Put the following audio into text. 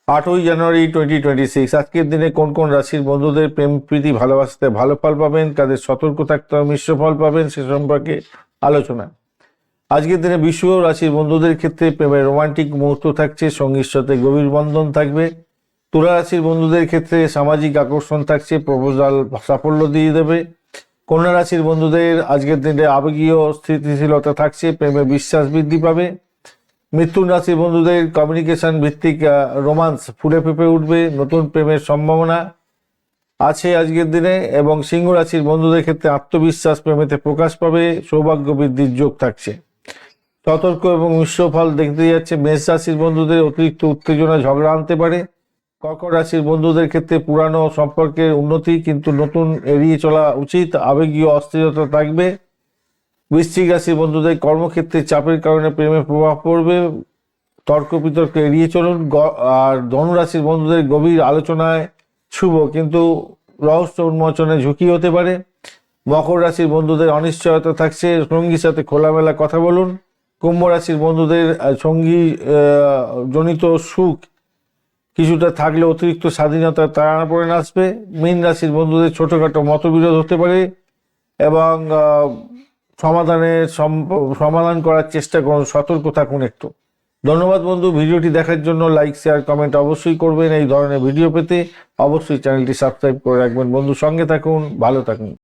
8ই জানুয়ারি 2026। আজকের দিনে কোন কোন রাশির বন্ধুদের প্রেম প্রীতি ভালোবাসাতে ভালো ফল পাবেন, কাদের সতর্ক থাকতে হবে, মিশ্র ফল পাবেন, সে সম্পর্কে আলোচনা। আজকের দিনে বৃষ রাশির বন্ধুদের ক্ষেত্রে প্রেমের রোমান্টিক মুহূর্ত থাকছে, সঙ্গীর সাথে গভীর বন্ধন থাকবে। তুলা রাশির বন্ধুদের ক্ষেত্রে সামাজিক আকর্ষণ থাকছে, প্রপোজাল সাফল্য দিয়ে দেবে। কন্যা রাশির বন্ধুদের আজকের দিনে আবেগীয় স্থিতিশীলতা থাকছে, প্রেমে বিশ্বাস বৃদ্ধি পাবে। মিথুন রাশির বন্ধুদের কমিউনিকেশন ভিত্তিক রোমান্স ফুলে ফেঁপে উঠবে, নতুন প্রেমের সম্ভাবনা আছে আজকের দিনে। এবং সিংহ রাশির বন্ধুদের ক্ষেত্রে আত্মবিশ্বাস প্রেমেতে প্রকাশ পাবে, সৌভাগ্য বৃদ্ধির যোগ থাকছে। সতর্ক এবং মিশ্র ফল দেখতে যাচ্ছে। মেষ রাশির বন্ধুদের অতিরিক্ত উত্তেজনা ঝগড়া আনতে পারে। কর্কট রাশির বন্ধুদের ক্ষেত্রে পুরানো সম্পর্কের উন্নতি, কিন্তু নতুন এড়িয়ে চলা উচিত, আবেগীয় অস্থিরতা থাকবে। বৃশ্চিক রাশির বন্ধুদের কর্মক্ষেত্রে চাপের কারণে প্রেমে প্রভাব পড়বে, তর্ক বিতর্ক এড়িয়ে চলুন। আর ধনুরাশির বন্ধুদের গভীর আলোচনায় শুভ, কিন্তু রহস্য উন্মোচনে ঝুঁকি হতে পারে। মকর রাশির বন্ধুদের অনিশ্চয়তা থাকছে, সঙ্গীর সাথে খোলামেলা কথা বলুন। কুম্ভ রাশির বন্ধুদের সঙ্গী জনিত সুখ কিছুটা থাকলে অতিরিক্ত স্বাধীনতা তাড়না পড়ে আসবে। মীন রাশির বন্ধুদের ছোটখাটো মতবিরোধ হতে পারে এবং সমাধান করার চেষ্টা করুন, সতর্ক থাকুন একটু। ধন্যবাদ বন্ধু, ভিডিওটি দেখার জন্য। লাইক শেয়ার কমেন্ট অবশ্যই করবেন। এই ধরনের ভিডিও পেতে অবশ্যই চ্যানেলটি সাবস্ক্রাইব করে রাখবেন বন্ধু। সঙ্গে থাকুন, ভালো থাকুন।